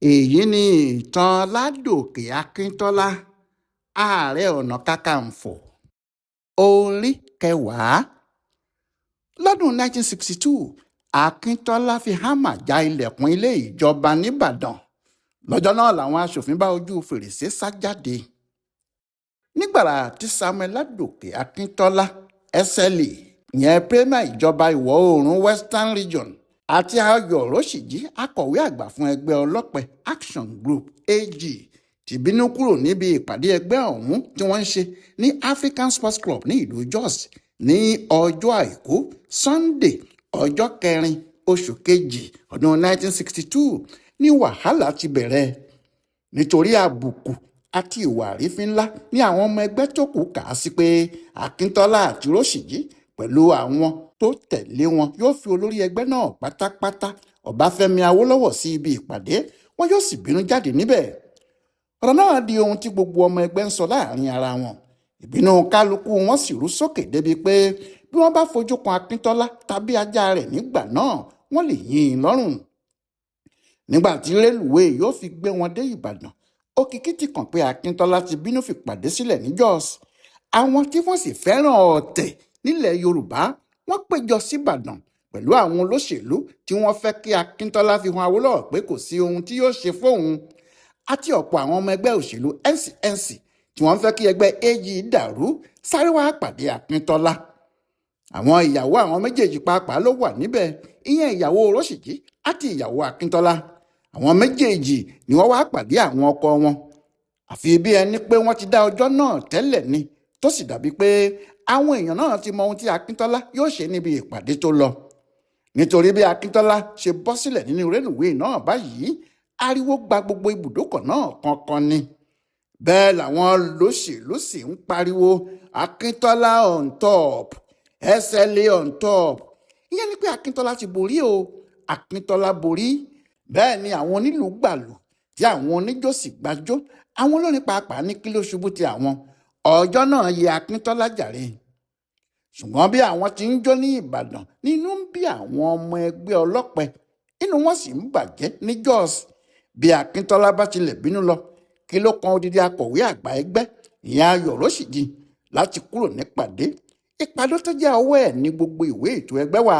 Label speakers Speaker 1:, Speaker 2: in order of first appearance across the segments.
Speaker 1: èyí ni ìtàn ládòkè akíntọ́lá ààrẹ ọ̀nà kakanfò orí kẹwàá. lọ́dún 1962 akíntọ́lá fi hámà já ilẹ̀kùn ilé ìjọba nìbàdàn. lọ́jọ́ náà làwọn aṣòfin bá ojú fèrèsé sá jáde. nígbàrà tí samuel ládòkè akíntọ́lá SLA ìyẹn premier ìjọba ìwọ̀ oòrùn western region àti ayọ̀ rọ́ṣíjì akọ̀wé àgbà fún ẹgbẹ́ ọlọ́pẹ action group AG ti bínú kúrò níbi ìpàdé ẹgbẹ́ ọ̀hún tí wọ́n ń ṣe ní African Sports Club ní ìlú Jos ní ọjọ́ àìkú Sunday ọjọ́ 4 oṣù kejì ọdún 1962 ní wàhálà ti bẹ̀rẹ̀. nítorí àbùkù àti ìwà àrífín ńlá ní àwọn ọmọ ẹgbẹ́ tó kù kà á sí pé akíntọ́lá àti rọ́ṣíjì pẹ̀lú àwọn tó tẹ̀lé wọn yóò fi olórí ẹgbẹ́ náà pátápátá Ọbáfẹ́mi Awólọ́wọ̀ sí ibi ìpàdé, wọn yóò sì bínú jáde níbẹ̀. ọ̀rọ̀ náà di ohun tí gbogbo ọmọ ẹgbẹ́ ń sọ láàrin ara wọn. ìbínú kálukú wọn sì rú sókè débi pé bí wọ́n bá fojú kan akíntọ́lá tàbí ajá rẹ̀ nígbà náà wọ́n lè yín in lọ́rùn. nígbà tí rélùwéè yóò fi gbé wọn dé Ìbàdàn, òkìkí ti kàn pé akíntọ́lá ti bínú fìpàdé sílẹ̀ ní Jos. àwọn tí wọ́n sì fẹ́ràn ọ̀tẹ̀ nílẹ̀ Yorùbá wọ́n péjọ síbàdàn pẹ̀lú àwọn olóṣèlú tí wọ́n fẹ́ kí akíntọ́lá fi hàn Awólọ́wọ̀ pé kò sí ohun tí yóò ṣe fóun, àti ọ̀pọ̀ àwọn ọmọ ẹgbẹ́ òṣèlú NCNC tí wọ́n fẹ́ kí ẹgbẹ́ AG dàrú sáré wá pàdé akíntọ́lá. àwọn ìyàwó àwọn méjèèjì pàápàá ló wà níbẹ̀, ìyẹn ìyàwó rọ́ṣíjì àti ìyàwó akíntọ́lá. àwọn méjèèjì ni wọ́n wá pàdé àwọn ọkọ wọn. àfi bí ẹni pé wọ́n ti dá ọjọ́ náà tẹ́lẹ̀ ni, tó sì dàbí pé àwọn èèyàn náà ti mọ ohun tí akíntọ́lá yóò ṣe níbi ìpàdé tó lọ. nítorí bí akíntọ́lá ṣe bọ́ sílẹ̀ nínú rélùwéè náà báyìí, ariwo gba gbogbo ibùdókọ̀ náà kankan ni. bẹ́ẹ̀ làwọn olóṣèlú sì ń pariwo akíntọ́lá on top, SLA on top. ìyẹn ni pé akíntọ́lá ti borí o, akíntọ́lá borí. bẹ́ẹ̀ ni àwọn onílù gbàlù tí àwọn oníjó sì gbàjó, àwọn olórin pàápàá ní kí ló ṣubú ti àwọn. ọjọ́ náà yẹ akíntọ́lá jàre. ṣùgbọ́n bí àwọn tí ń jó ní Ìbàdàn nínú ń bí àwọn ọmọ ẹgbẹ́ ọlọ́pẹ, inú wọn sì ń bàjẹ́ ní Jos. bí akíntọ́lá bá tilẹ̀ bínú lọ, kí ló kan odidi akọ̀wé àgbà ẹgbẹ́ ìyẹn ayọ̀ rọ́ṣíjì láti kúrò nípàdé. ìpàdé tó jẹ́ ọwọ́ ẹ̀ ní gbogbo ìwé ètò ẹgbẹ́ wa.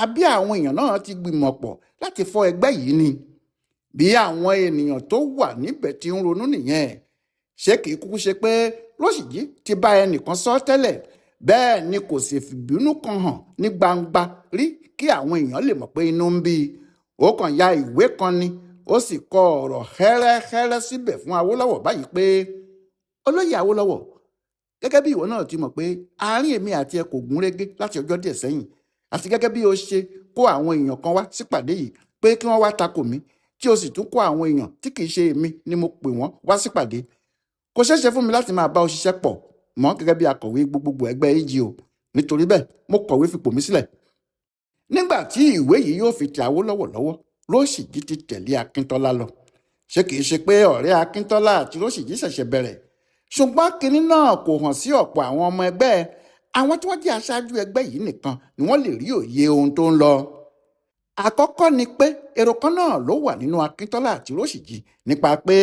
Speaker 1: àbí àwọn èèyàn náà ti gbìmọ̀ pọ̀ láti fọ́ ẹgbẹ́ yìí ni. bí àwọn ènìyàn tó wà níbẹ̀ ti ń ronú nìyẹn. ṣé kìí kúkú ṣe pé rọ́ṣíjì ti bá ẹnìkan sọ tẹ́lẹ̀, bẹ́ẹ̀ ni kò sì fìbínú kan hàn ní gbangba rí kí àwọn èèyàn lè mọ̀ pé inú ń bí i. ó kàn ya ìwé kan ni, ó sì kọ ọ̀rọ̀ hẹ́rẹ́hẹ́rẹ́ síbẹ̀ fún Awólọ́wọ̀ báyìí pé olóyè Awólọ́wọ̀, gẹ́gẹ́ bí ìwọ náà ti mọ̀ pé àárín èmi àti ẹ kò gún régé láti ọjọ́ díẹ̀ sẹ́yìn, àti gẹ́gẹ́ bí o ṣe kó àwọn èèyàn kan wá sípàdé yìí pé kí wọ́n wá takò mí, tí o sì tún kó àwọn èèyàn tí kì í ṣe èmi ni mo pè wọ́n wá sípàdé, kò ṣeé ṣe fún mi láti máa bá ọ ṣiṣẹ́ pọ̀ mọ́ gẹ́gẹ́ bí akọ̀wé gbogbogbò ẹgbẹ́ AG o. nítorí bẹ́ẹ̀ mo kọ̀wé fipò mi sílẹ̀. nígbà tí ìwé yìí yóò fi tẹ Awólọ́wọ̀ lọ́wọ́, rọ́ṣíjì ti tẹ̀lé akíntọ́lá lọ. ṣé kìí ṣe pé ọ̀rẹ́ akíntọ́lá àti rọ́ṣíjì ṣẹ̀ṣẹ̀ bẹ̀rẹ̀? ṣùgbọ́n kinní náà kò hàn sí ọ̀pọ̀ àwọn ọmọ ẹgbẹ́. àwọn tí wọ́n jẹ́ aṣáájú ẹgbẹ́ yìí nìkan ni wọ́n lè rí òye ohun tó ń lọ. àkọ́kọ́ ni pé èrò kan náà ló wà nínú akíntọ́lá àti rọ́ṣíjì nípa pé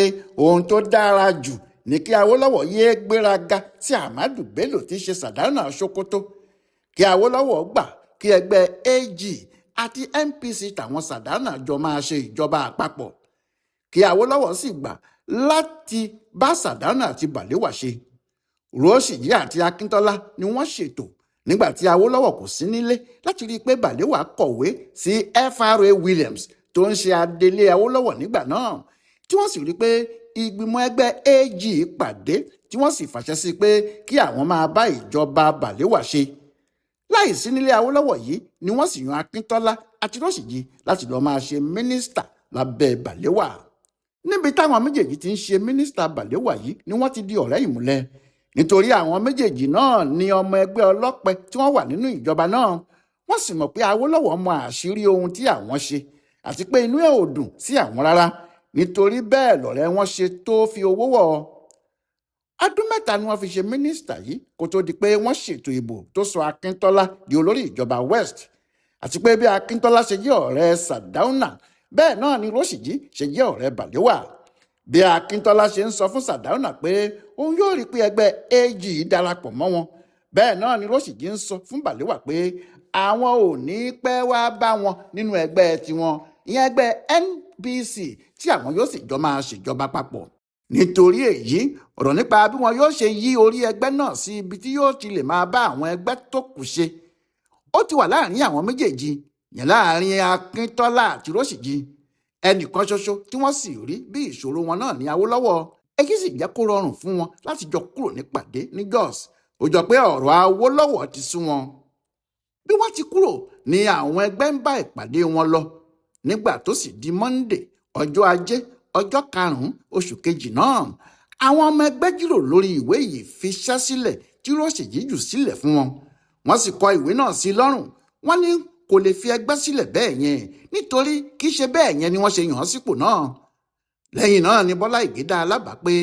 Speaker 1: ohun tó dára jù ní kí Awólọ́wọ̀ yéé gbéraga sí Ahmadu Bello tí í ṣe Sàdáúnà Sókótó. kí Awólọ́wọ̀ gbà kí ẹgbẹ́ AG àti MPC tàwọn Sàdáúnà jọ máa ṣe ìjọba àpapọ̀. kí Awólọ́wọ̀ sì gbà láti bá Sàdáúnà àti Balewa ṣe. rọ́ṣíjì àti akíntọ́lá ni wọ́n ṣètò nígbà tí Awólọ́wọ̀ kò sí nílé láti rí i pé Balewa kọ̀wé sí FRA Williams tó ń ṣe adelé Awólọ́wọ̀ nígbà náà, tí wọ́n sì rí i pé ìgbìmọ̀ ẹgbẹ́ AG pàdé tí wọ́n sì fàṣẹ sí pé kí àwọn máa bá ìjọba Balewa ṣe. láìsí nílé Awólọ́wọ̀ yìí ni wọ́n sì yan akíntọ́lá àti rọ́ṣíjì láti lọ́ọ́ máa ṣe mínísítà lábẹ́ Balewa. níbi táwọn méjèèjì ti ń ṣe mínísítà Balewa yìí ni wọ́n ti di ọ̀rẹ́ ìmùlẹ̀, nítorí àwọn méjèèjì náà ni ọmọ ẹgbẹ́ ọlọ́pẹ tí wọ́n wà nínú ìjọba náà. wọ́n sì mọ̀ pé Awólọ́wọ̀ mọ àṣírí ohun tí àwọn ṣe àti pé inú ẹ̀ ò dùn sí àwọn rárá, nítorí bẹ́ẹ̀ lọ̀rẹ́ wọn ṣe tó fi owó wọ̀. ọdún 3 ni wọ́n fi ṣe mínísítà yìí kó tó di pé wọ́n ṣètò ìbò tó sọ akíntọ́lá di olórí ìjọba West. àti pé bí akíntọ́lá ṣe jẹ́ ọ̀rẹ́ Sàdáúnà, bẹ́ẹ̀ náà ni Rọ́ṣìjì ṣe jẹ́ ọ̀rẹ́ Balewa. Bí Akíntọ́lá ṣe ń sọ fún Sardauna pé òun yóò rí pé ẹgbẹ́ AG darapọ̀ mọ́ wọn, bẹ́ẹ̀ náà ni Rọ́ṣìjì ń sọ fún Balewa pé àwọn ò ní pẹ́ wá bá wọn nínú ẹgbẹ́ tiwọn, ìyẹn ẹgbẹ́ NBC, tí àwọn yóò sì jọ máa ṣèjọba papọ̀. Nítorí èyí, ọ̀rọ̀ nípa bí wọn yóò ṣe yí orí ẹgbẹ́ náà sí ibi tí yóò ti lè máa bá àwọn ẹgbẹ́ tó kù ṣe, ó ti wà láàrin àwọn méjèèjì, yẹn láàrin Akíntọ́lá àti Rọ́ṣìjì. Ẹnìkan ṣoṣo tí wọ́n sì rí bí ìṣòro wọn náà ní Awólọ́wọ̀. Èyí sì jẹ́ kó rọrùn fún wọn láti jọ kúrò nípàdé ní Jos. Ó jọ pé ọ̀rọ̀ Awólọ́wọ̀ ti sú wọn. Bí wọ́n ti kúrò ni àwọn ẹgbẹ́ ń bá ìpàdé wọn lọ. Nígbà tó sì di Monday, ọjọ́ Ajé, ọjọ́ 5 oṣù kejì náà, àwọn ọmọ ẹgbẹ́ jíròrò lórí ìwé yìí fi ṣẹ́ sílẹ̀ tí Rọ́ṣìjì jù sílẹ̀ fún wọn. Wọ́n sì kọ ìwé náà sí lọ́rùn. Wọ́n ní kò lè fi ẹgbẹ́ sílẹ̀ bẹ́ẹ̀ yẹn, nítorí kì í ṣe bẹ́ẹ̀ yẹn ni wọ́n ṣe yàn án sípò náà. Lẹ́yìn náà ni Bọ́lá Ìgè dá alábàá pé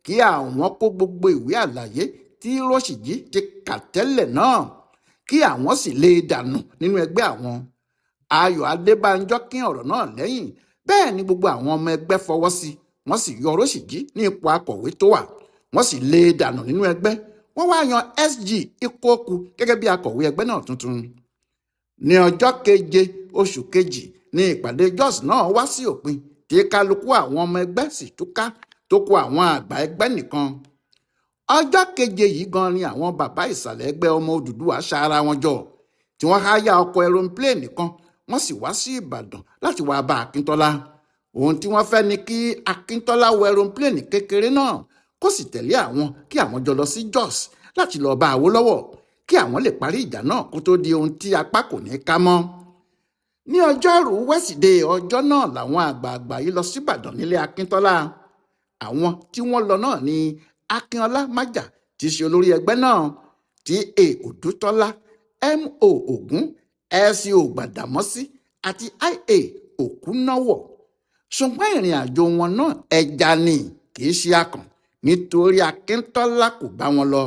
Speaker 1: kí àwọn kó gbogbo ìwé àlàyé tí Rọ́ṣìjì ti kà tẹ́lẹ̀ náà, kí àwọn sì lè dànù nínú ẹgbẹ́ àwọn. Ayọ̀ Adébánjọ kín ọ̀rọ̀ náà lẹ́yìn. Bẹ́ẹ̀ ni gbogbo àwọn ọmọ ẹgbẹ́ fọwọ́ sí. Wọ́n sì yọ Rọ́ṣìjì ní ipò akọ̀wé tó wà. Wọ́n sì lè dànù nínú ẹgbẹ́. Wọ́n wá yan SG Ikoku gẹ́gẹ́ bí akọ̀wé ẹgbẹ́ náà tuntun. Ní ọjọ́ 7 oṣù kejì ni ìpàdé Jos náà wá sí òpin, tí kálukú àwọn ọmọ ẹgbẹ́ sì túká, tó kù àwọn àgbà ẹgbẹ́ nìkan. Ọjọ́ 7 yìí gan ni àwọn bàbá ìsàlẹ̀ ẹgbẹ́ ọmọ Odùduwà ṣara wọn jọ, tí wọ́n háyà ọkọ̀ aeroplane kan, wọ́n sì wá sí Ìbàdàn láti wá bá Akíntọ́lá. Ohun tí wọ́n fẹ́ ni kí Akíntọ́lá wọ aeroplane kékeré náà, kó sì tẹ̀lé àwọn kí àwọn jọ lọ sí Jos láti lọ bá Awólọ́wọ̀, kí àwọn lè parí ìjà náà kó tó di ohun tí apá kò ní ká mọ́. Ní ọjọ́rú Wẹ́sídẹ̀ẹ́ ọjọ́ náà làwọn àgbààgbà yìí lọ sí Ìbàdàn nílé Akíntọ́lá. Àwọn tí wọ́n lọ náà ni Akínọlá Májà, tí í ṣe olórí ẹgbẹ́ náà, T.A. Òdútọ́lá, M.O. Ògún, S.O. Gbàdámọ́sí àti I.A. Òkúnáwọ̀. Ṣùgbọ́n ìrìn àjò wọn náà ẹja ni, kì í ṣe akàn, nítorí Akíntọ́lá kò bá wọn lọ.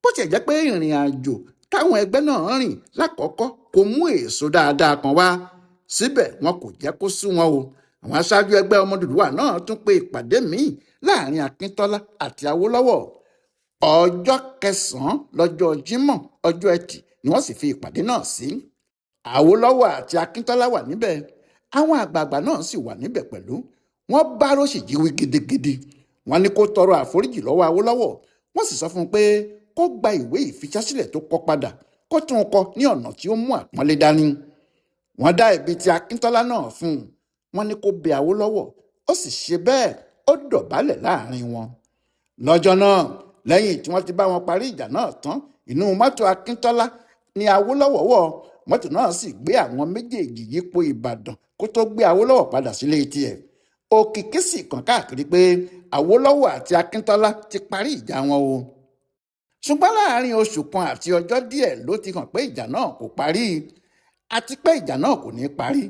Speaker 1: Bó tiẹ̀ jẹ́ pé ìrìn àjò táwọn ẹgbẹ́ náà rìn lákọ̀ọ́kọ́ kò mú èso dáadáa kan wá, síbẹ̀ wọn kò jẹ́ kó sú wọn o. Àwọn aṣáájú ẹgbẹ́ ọmọ Odùduwà náà tún pe ìpàdé míì láàrin Akíntọ́lá àti Awólọ́wọ̀. Ọjọ́ 9 lọ́jọ́ Jímọ̀, ọjọ́ Ẹtì, ni wọ́n sì fi ìpàdé náà sí. Awólọ́wọ̀ àti Akíntọ́lá wà níbẹ̀. Àwọn àgbààgbà náà sì wà níbẹ̀ pẹ̀lú. Wọ́n bá Rọ́ṣìjì wí gidigidi. Wọ́n ní kó tọrọ àforíjì lọ́wọ́ Awólọ́wọ̀. Wọ́n sì sọ fún un pé kó gba ìwé ìfiṣásílẹ̀ tó kọ padà, kó tún un kọ ní ọ̀nà tí ó mú àpọ́nlé dání. Wọ́n dá ẹ̀bi ti Akíntọ́lá náà fún un. Wọ́n ní kó bẹ Awólọ́wọ̀, ó sì ṣe bẹ́ẹ̀, ó dọ̀bálẹ̀ láàrin wọn. Lọ́jọ́ náà, lẹ́yìn tí wọ́n ti bá wọn parí ìjà náà tán, inú mọ́tò Akíntọ́lá ni Awólọ́wọ̀ wọ̀. Mọ́tò náà sì gbé àwọn méjèèjì yípo Ìbàdàn kó tó gbé Awólọ́wọ̀ padà sílé tiẹ̀. Òkìkí sì kàn káàkiri pé Awólọ́wọ̀ àti Akíntọ́lá ti parí ìjà wọn o. Ṣùgbọ́n láàrin oṣù kan àti ọjọ́ díẹ̀ ló ti hàn pé ìjà náà kò parí, àti pé ìjà náà kò ní parí.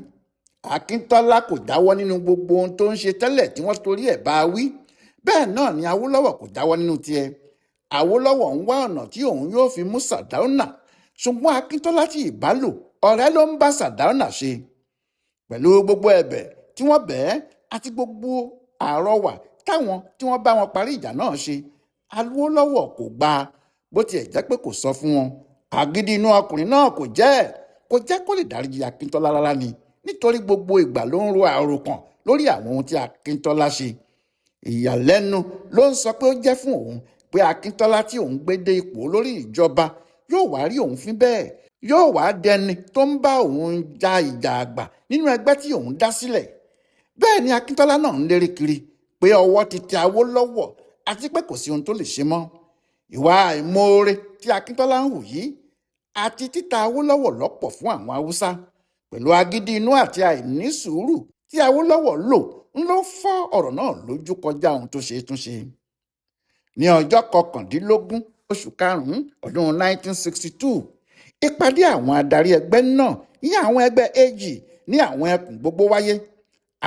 Speaker 1: Akíntọ́lá kò jáwọ́ nínú gbogbo ohun tó ń ṣe tẹ́lẹ̀ tí wọ́n torí ẹ̀ bá wí. Bẹ́ẹ̀ náà ni Awólọ́wọ̀ kò jáwọ́ nínú tiẹ̀. Awólọ́wọ̀ ń wá ọ̀nà tí òun yóò fi mú Sardauna, ṣùgbọ́n Akíntọ́lá tí ìbá lò ọ̀rẹ́ ló ń bá Sardauna ṣe. Pẹ̀lú gbogbo ẹ̀bẹ̀ tí wọ́n bẹ̀ẹ́ àti gbogbo àrọwà táwọn tí wọ́n bá wọn parí ìjà náà ṣe, Awólọ́wọ̀ kò gbà, bó tiẹ̀ jẹ́ pé kò sọ fún wọn. Àgídí inú ọkùnrin náà kò jẹ́ kó lè dáríjì Akíntọ́lá rárá ni, nítorí gbogbo ìgbà ló ń ro àròkàn lórí àwọn ohun tí Akíntọ́lá ṣe. Ìyàlẹ́nu ló ń sọ pé ó jẹ́ fún òun pé Akíntọ́lá tí òun gbé dé ipò olórí ìjọba yóò wá rí òun fín bẹ́ẹ̀, yóò wá dẹni tó ń bá òun ja ìjà àgbà nínú ẹgbẹ́ tí òun dá sílẹ̀. Bẹ́ẹ̀ ni Akíntọ́lá náà ń lérí kiri pé ọwọ́ ti tẹ Awólọ́wọ̀ àti pé kò sí ohun tó lè ṣe mọ́. Ìwà àìmoore tí Akíntọ́lá ń hù yìí àti títa Awólọ́wọ̀ lọ́pọ̀ fún àwọn Haúsá, pẹ̀lú agídí inú àti àìní sùúrù tí Awólọ́wọ̀ lò ń ló fọ́ ọ̀rọ̀ náà lójú kọjá ohun tó ṣe é túnṣe. Ní ọjọ́ 19 oṣù karùn-ún ọdún 1962, ìpàdé àwọn adarí ẹgbẹ́ náà ní àwọn ẹgbẹ́ AG ní àwọn ẹkùn gbogbo wáyé.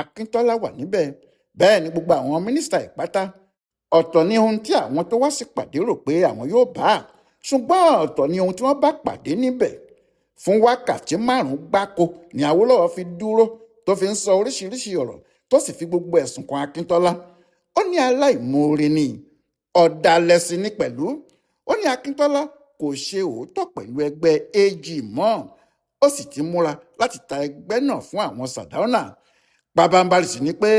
Speaker 1: Akíntọ́lá wà níbẹ̀, bẹ́ẹ̀ ni gbogbo àwọn mínísítà ìpátá. Ọ̀tọ̀ ni ohun tí àwọn tó wá sí pàdé rò pé àwọn yóò bá, ṣùgbọ́n ọ̀tọ̀ ni ohun tí wọ́n bá pàdé níbẹ̀. Fún wákàtí 5 gbáko ni Awólọ́wọ̀ fi dúró tó fi ń sọ oríṣiríṣi ọ̀rọ̀ tó sì fi gbogbo ẹ̀sùn kan Akíntọ́lá. Ó ní aláìmoore ni, ọ̀dàlẹ̀ sì ni pẹ̀lú. Ó ní Akíntọ́lá kò ṣe òótọ́ pẹ̀lú ẹgbẹ́ AG mọ́, ó sì ti múra láti ta ẹgbẹ́ náà fún àwọn Sardauna. Pabambarì sì ni pé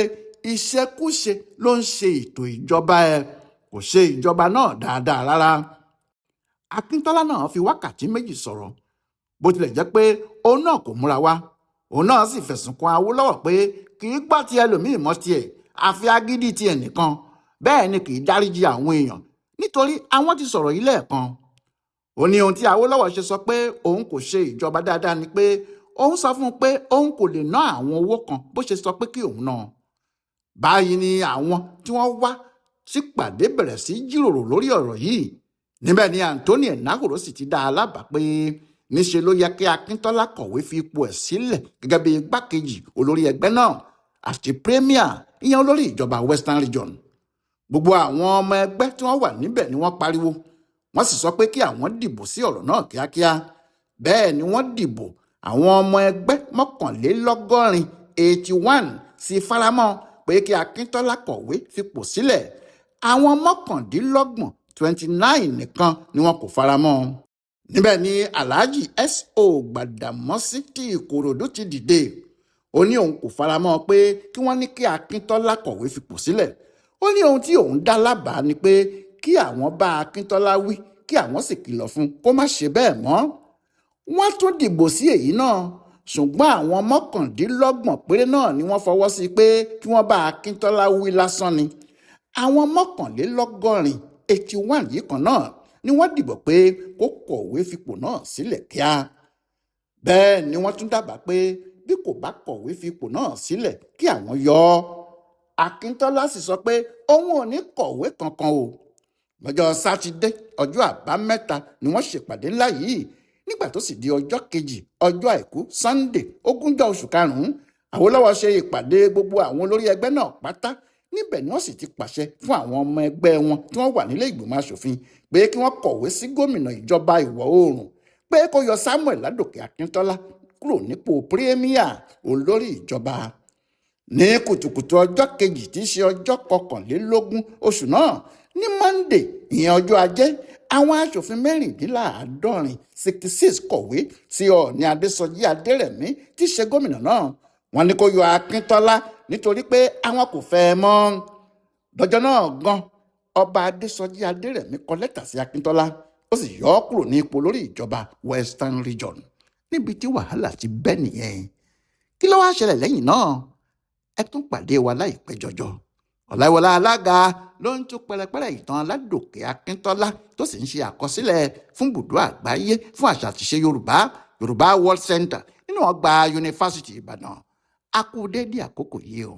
Speaker 1: ìṣekúṣe ló ń ṣe ètò ìjọba kò ṣe ìjọba náà dáadáa rárá. Akíntọ́lá náà fi wákàtí méjì sọ̀rọ̀, bó tilẹ̀ jẹ́ pé òun náà kò múra wá. Òun náà sì fẹ̀sùn kan Awólọ́wọ̀ pé kì í gbọ́ ti ẹlòmíì mọ́ tiẹ̀, àfi agídí tiẹ̀ nìkan. Bẹ́ẹ̀ ni kì í dáríjì àwọn èèyàn, nítorí àwọn ti sọ̀rọ̀ yìí lẹ́ẹ̀kan. Ó ní ohun tí Awólọ́wọ̀ ṣe sọ pé òun kò ṣe ìjọba dáadáa ni pé òun sọ fún un pé òun kò lè ná àwọn owó kan bó ṣe sọ pé kí òun ná. Báyìí ni àwọn tí wọ́n wá sípàdé bẹ̀rẹ̀ sí jíròrò lórí ọ̀rọ̀ yìí. Níbẹ̀ ni Anthony Enahoro sì ti dá a lábàá pé níṣe ló yẹ kí Akíntọ́lá kọ̀wé fi ipò ẹ̀ sílẹ̀ gẹ́gẹ́ bí igbákejì olórí ẹgbẹ́ náà àti premier, ìyẹn olórí ìjọba Western Region. Gbogbo àwọn ọmọ ẹgbẹ́ tí wọ́n wà níbẹ̀ ni wọ́n pariwo, wọ́n sì sọ pé kí àwọn dìbò sí ọ̀rọ̀ náà kíákíá. Bẹ́ẹ̀ ni wọ́n dìbò. Àwọn ọmọ ẹgbẹ́ 81 sì faramọ́ pé kí Akíntọ́lá kọ̀wé fipò sílẹ̀. Àwọn 29 nìkan ni wọn kò faramọ́. Níbẹ̀ ni Alhaji S.O. Gbàdàmọ́sí ti Ìkòròdú ti dìde. Ó ní òun kò faramọ́ pé kí wọ́n ní kí Akíntọ́lá kọ̀wé fipò sílẹ̀. Ó ní ohun tí òun dá lábàá ni pé kí àwọn bá Akíntọ́lá wí kí àwọn sì kìlọ̀ fún kó má ṣe bẹ́ẹ̀ mọ́. Wọ́n tún dìbò sí èyí náà, ṣùgbọ́n àwọn 29 péré náà ni wọ́n fọwọ́ sí pé kí wọ́n bá Akíntọ́lá wí lásán ni. Àwọn 81 yìí kan náà ni wọ́n dìbò pé kó kọ̀wé fipò náà sílẹ̀ kíá. Bẹ́ẹ̀ ni wọ́n tún dábàá pé bí kò bá kọ̀wé fipò náà sílẹ̀ kí àwọn yọ ọ́. Akíntọ́lá sì sọ pé òun ò ní kọ̀wé kankan o. Lọ́jọ́ Sátidé, ọjọ́ àbámẹ́ta ni wọ́n ṣèpàdé ńlá yìí. Nígbà tó sì di ọjọ́ kejì, ọjọ́ àìkú Sunday 20 oṣù karùn-ún, Awólọ́wọ̀ ṣe ìpàdé gbogbo àwọn olórí ẹgbẹ́ náà pátá. Níbẹ̀ ni wọ́n sì ti pàṣẹ fún àwọn ọmọ ẹgbẹ́ wọn tí wọ́n wà nílé ìgbìmọ̀ aṣòfin pé kí wọ́n kọ̀wé sí gómìnà ìjọba ìwọ̀ oòrùn pé kó yọ Samuel Ládòkè Akíntọ́lá kúrò nípò premier olórí ìjọba. Ní kùtùkùtù ọjọ́ kejì tí í ṣe ọjọ́ 21 oṣù náà, ní Monday, ìyẹn ọjọ́ Ajé, àwọn aṣòfin 66 kọ̀wé sí Ọọ̀ni Adésọjí Adérẹ̀mí tí í ṣe gómìnà náà. Wọ́n ní kó yọ Akíntọ́lá nítorí pé àwọn kò fẹ́ ẹ mọ́. Lọ́jọ́ náà gan, ọba Adésọjí Adérẹ̀mí kọ lẹ́tà sí Akíntọ́lá, ó sì yọ ọ́ kúrò ní ipò lórí ìjọba Western Region. Níbi tí wàhálà ti bẹ́ nìyẹn. Kí ló wá ṣẹlẹ̀ lẹ́yìn náà? Ẹ tún pàdé wa láìpẹ́ jọjọ. Ọláyíwọlá Alága ló ń tún pẹ̀rẹ̀pẹ̀rẹ̀ ìtàn Ládòkè Akíntọ́lá tó sì ń ṣe àkọsílẹ̀ fún ibùdó àgbáyé fún àṣà àti ìṣe Yorùbá World Center nínú ọgbà Yunifásitì Ìbàdàn. A kú déédéé àkókò yìí o.